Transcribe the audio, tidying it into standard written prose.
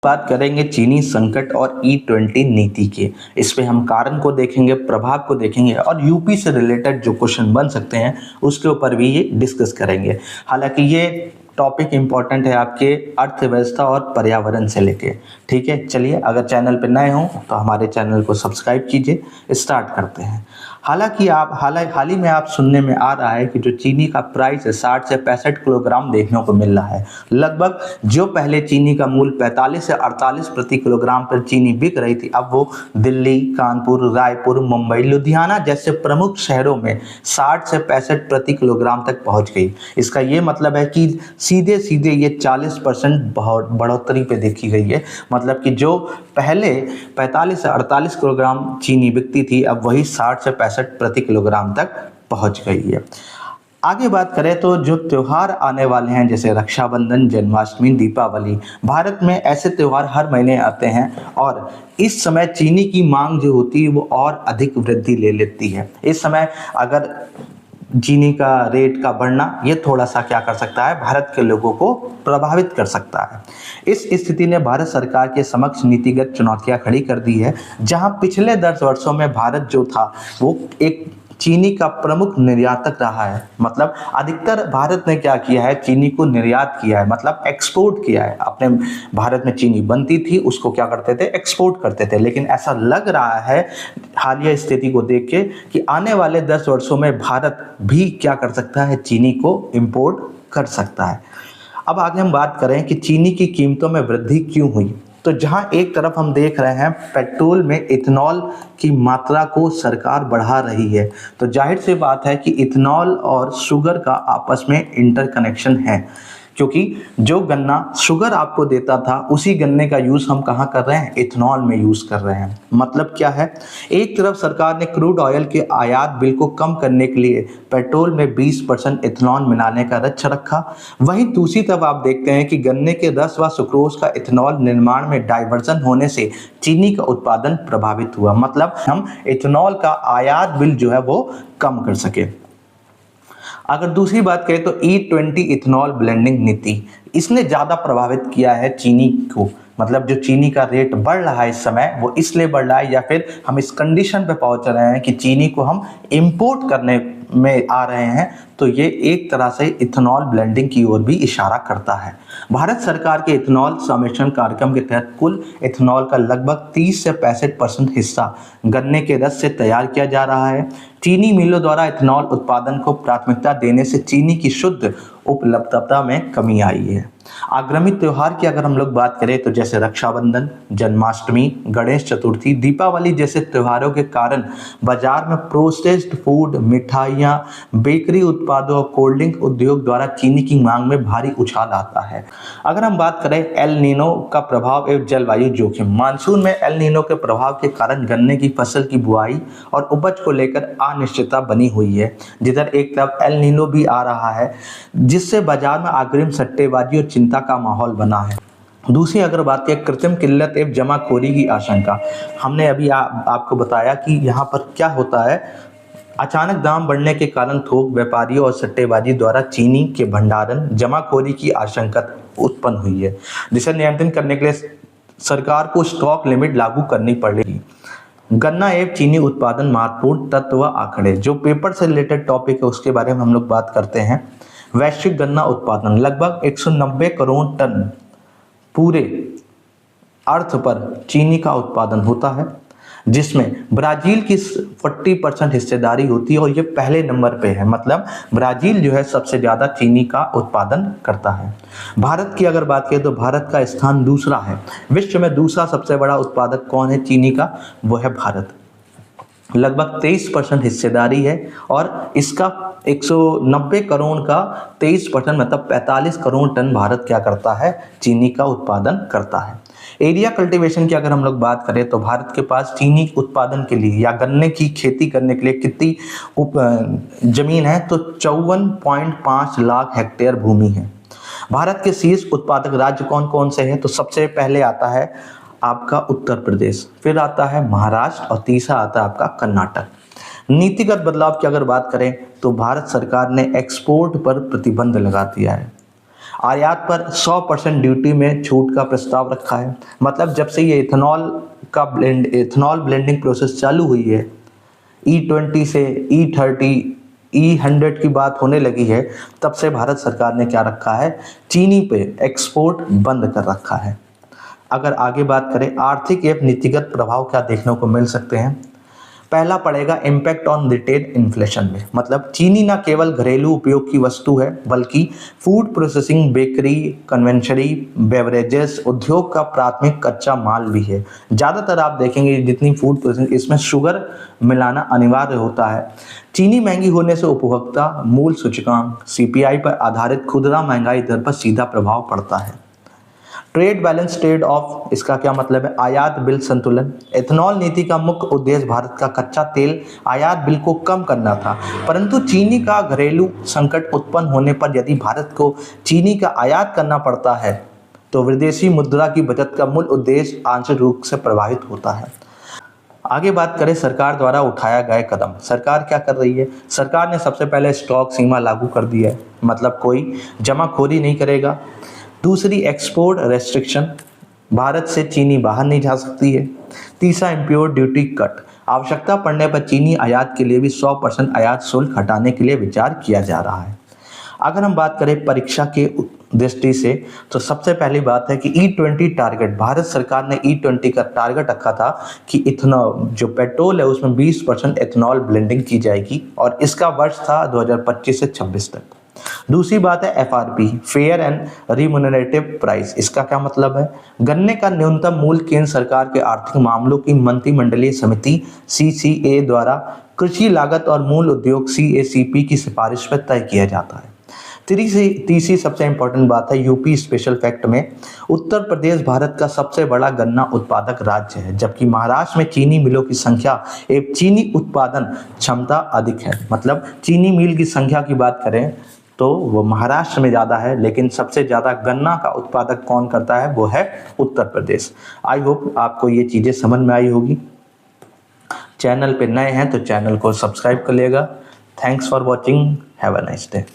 बात करेंगे चीनी संकट और E20 नीति के। इस पे हम कारण को देखेंगे, प्रभाव को देखेंगे और यूपी से रिलेटेड जो क्वेश्चन बन सकते हैं उसके ऊपर भी ये डिस्कस करेंगे। हालांकि ये टॉपिक इंपॉर्टेंट है आपके अर्थव्यवस्था और पर्यावरण से लेके। ठीक है, चलिए अगर चैनल पे नए हों तो हमारे चैनल को सब्सक्राइब कीजिए। स्टार्ट करते हैं। हाल ही में आप सुनने में आ रहा है कि जो चीनी का प्राइस है 60 से 65 किलोग्राम देखने को मिल रहा है। लगभग जो पहले चीनी का मूल्य 45 से 48 प्रति किलोग्राम पर चीनी बिक रही थी, अब वो दिल्ली, कानपुर, रायपुर, मुंबई, लुधियाना जैसे प्रमुख शहरों में 60 से 65 प्रति किलोग्राम तक पहुंच गई। इसका ये मतलब है कि सीधे सीधे ये 40% बढ़ोतरी पे देखी गई है। मतलब कि जो पहले 45 से 48 किलोग्राम चीनी बिकती थी, अब वही 60 से 65 प्रति किलोग्राम तक पहुंच गई है। आगे बात करें तो जो त्योहार आने वाले हैं जैसे रक्षाबंधन, जन्माष्टमी, दीपावली, भारत में ऐसे त्योहार हर महीने आते हैं और इस समय चीनी की मांग जो होती है वो और अधिक वृद्धि ले लेती है। इस समय अगर चीनी का रेट का बढ़ना ये थोड़ा सा क्या कर सकता है, भारत के लोगों को प्रभावित कर सकता है। इस स्थिति ने भारत सरकार के समक्ष नीतिगत चुनौतियां खड़ी कर दी है। जहां पिछले 10 वर्षों में भारत जो था वो एक चीनी का प्रमुख निर्यातक रहा है। मतलब अधिकतर भारत ने क्या किया है, चीनी को निर्यात किया है, मतलब एक्सपोर्ट किया है। अपने भारत में चीनी बनती थी उसको क्या करते थे, एक्सपोर्ट करते थे। लेकिन ऐसा लग रहा है हालिया स्थिति को देख के कि आने वाले 10 वर्षों में भारत भी क्या कर सकता है, चीनी को इंपोर्ट कर सकता है। अब आगे हम बात करें कि चीनी की कीमतों में वृद्धि क्यों हुई। तो जहां एक तरफ हम देख रहे हैं पेट्रोल में इथेनॉल की मात्रा को सरकार बढ़ा रही है, तो जाहिर सी बात है कि इथेनॉल और शुगर का आपस में इंटरकनेक्शन है। क्योंकि जो गन्ना शुगर आपको देता था उसी गन्ने का यूज हम कहाँ कर रहे हैं, इथेनॉल में यूज कर रहे हैं। मतलब क्या है, एक तरफ सरकार ने क्रूड ऑयल के आयात बिल को कम करने के लिए पेट्रोल में 20% इथेनॉल मिलाने का लक्ष्य रखा। वहीं दूसरी तरफ आप देखते हैं कि गन्ने के रस व सुक्रोज का इथेनॉल निर्माण में डाइवर्जन होने से चीनी का उत्पादन प्रभावित हुआ। मतलब हम इथेनॉल का आयात बिल जो है वो कम कर सके। अगर दूसरी बात करें तो E20 इथेनॉल ब्लेंडिंग नीति, इसने ज़्यादा प्रभावित किया है चीनी को। मतलब जो चीनी का रेट बढ़ रहा है इस समय वो इसलिए बढ़ रहा है या फिर हम इस कंडीशन पे पहुंच रहे हैं कि चीनी को हम इंपोर्ट करने में आ रहे हैं, तो ये एक तरह से इथेनॉल ब्लेंडिंग की ओर भी इशारा करता है। भारत सरकार के इथेनॉल सम्मिश्रण कार्यक्रम के तहत कुल इथेनॉल का लगभग 30 से 65% हिस्सा गन्ने के रस से तैयार किया जा रहा है। चीनी मिलों द्वारा इथेनॉल उत्पादन को प्राथमिकता देने से चीनी की शुद्ध उपलब्धता में कमी आई है। आगामी त्योहार की अगर हम लोग बात करें तो जैसे रक्षाबंधन, जन्माष्टमी, गणेश चतुर्थी, दीपावली जैसे त्योहारों के कारण बाजार में प्रोसेस्ड फूड, मिठाइयाँ, बेकरी उत्पादों और कोल्ड ड्रिंक उद्योग द्वारा चीनी की मांग में भारी उछाल आता है। अगर हम बात करें एल नीनो का प्रभाव एवं जलवायु जोखिम, मानसून में एल नीनो के प्रभाव के कारण गन्ने की फसल की बुआई और उपज को लेकर अनिश्चितता बनी हुई है। जिधर एक तरफ एल नीनो भी आ रहा है जिससे बाजार में अग्रिम सट्टेबाजी और चिंता का माहौल बना है। दूसरी अगर बात करें कृत्रिम किल्लत एवं जमाखोरी की आशंका, हमने अभी आपको बताया कि यहाँ पर क्या होता है, अचानक दाम बढ़ने के कारण थोक व्यापारियों और सट्टेबाजी द्वारा चीनी के भंडारण जमाखोरी की आशंका उत्पन्न हुई है, जिसे नियंत्रण करने के लिए सरकार को स्टॉक लिमिट लागू करनी पड़ेगी। गन्ना एवं चीनी उत्पादन महत्वपूर्ण तत्व व आंकड़े, जो पेपर से रिलेटेड टॉपिक है उसके बारे में हम लोग बात करते हैं। वैश्विक गन्ना उत्पादन लगभग 190 करोड़ टन पूरे अर्थ पर चीनी का उत्पादन होता है, जिसमें ब्राजील की 40% हिस्सेदारी होती है और ये पहले नंबर पे है। मतलब ब्राजील जो है सबसे ज़्यादा चीनी का उत्पादन करता है। भारत की अगर बात करें तो भारत का स्थान दूसरा है। विश्व में दूसरा सबसे बड़ा उत्पादक कौन है चीनी का, वो है भारत। लगभग 23% हिस्सेदारी है और इसका 190 करोड़ का 23% मतलब 45 करोड़ टन भारत क्या करता है, चीनी का उत्पादन करता है। एरिया कल्टीवेशन की अगर हम लोग बात करें तो भारत के पास चीनी उत्पादन के लिए या गन्ने की खेती करने के लिए कितनी जमीन है, तो 54.5 लाख हेक्टेयर भूमि है। भारत के शीर्ष उत्पादक राज्य कौन कौन से हैं, तो सबसे पहले आता है आपका उत्तर प्रदेश, फिर आता है महाराष्ट्र और तीसरा आता है आपका कर्नाटक। नीतिगत बदलाव की अगर बात करें तो भारत सरकार ने एक्सपोर्ट पर प्रतिबंध लगा दिया है। आयात पर 100% ड्यूटी में छूट का प्रस्ताव रखा है। मतलब जब से ये इथेनॉल ब्लेंडिंग प्रोसेस चालू हुई है, E20 से E30 E100 की बात होने लगी है, तब से भारत सरकार ने क्या रखा है, चीनी पे एक्सपोर्ट बंद कर रखा है। अगर आगे बात करें आर्थिक एवं नीतिगत प्रभाव क्या देखने को मिल सकते हैं, पहला पड़ेगा इम्पैक्ट ऑन रिटेल इन्फ्लेशन में। मतलब चीनी ना केवल घरेलू उपयोग की वस्तु है बल्कि फूड प्रोसेसिंग, बेकरी, कन्वेंशनरी, बेवरेजेस उद्योग का प्राथमिक कच्चा माल भी है। ज़्यादातर आप देखेंगे जितनी फूड प्रोसेसिंग इसमें शुगर मिलाना अनिवार्य होता है। चीनी महंगी होने से उपभोक्ता मूल्य सूचकांक CPI पर आधारित खुदरा महंगाई दर पर सीधा प्रभाव पड़ता है। ट्रेड बैलेंस ट्रेड ऑफ, इसका क्या मतलब है, आयात बिल संतुलन। इथेनॉल नीति का मुख्य उद्देश्य भारत का कच्चा तेल आयात बिल को कम करना था, परंतु चीनी का घरेलू संकट उत्पन्न होने पर यदि भारत को चीनी का आयात करना पड़ता है तो विदेशी मुद्रा की बचत का मूल उद्देश्य आंशिक रूप से प्रभावित होता है। आगे बात करें सरकार द्वारा उठाया गए कदम। सरकार क्या कर रही है, सरकार ने सबसे पहले स्टॉक सीमा लागू कर दी है, मतलब कोई जमाखोरी नहीं करेगा। दूसरी, एक्सपोर्ट रेस्ट्रिक्शन, भारत से चीनी बाहर नहीं जा सकती है। तीसरा, इम्प्योर ड्यूटी कट, आवश्यकता पड़ने पर चीनी आयात के लिए भी 100% आयात शुल्क हटाने के लिए विचार किया जा रहा है। अगर हम बात करें परीक्षा के दृष्टि से तो सबसे पहली बात है कि E20 टारगेट, भारत सरकार ने E20 का टारगेट रखा था कि इथेनॉल जो पेट्रोल है उसमें 20% इथेनॉल ब्लेंडिंग की जाएगी और इसका वर्ष था 2025 से 26 तक। दूसरी बात है FRP, fair and remunerative price. इसका क्या मतलब है, गन्ने का न्यूनतम मूल्य केंद्र सरकार के आर्थिक मामलों की मंत्रिमंडलीय समिति CCA द्वारा कृषि लागत और मूल उद्योग CACP की सिफारिश पर तय किया जाता है। तीसरी सबसे इंपॉर्टेंट बात है यूपी स्पेशल फैक्ट में, उत्तर प्रदेश भारत का सबसे बड़ा गन्ना उत्पादक राज्य है, जबकि महाराष्ट्र में चीनी मिलों की संख्या एवं चीनी उत्पादन क्षमता अधिक है। मतलब चीनी मिल की संख्या की बात करें तो वो महाराष्ट्र में ज़्यादा है, लेकिन सबसे ज़्यादा गन्ना का उत्पादक कौन करता है, वो है उत्तर प्रदेश। आई होप आपको ये चीज़ें समझ में आई होगी। चैनल पे नए हैं तो चैनल को सब्सक्राइब कर लिएगा। Thanks for watching, have a nice day.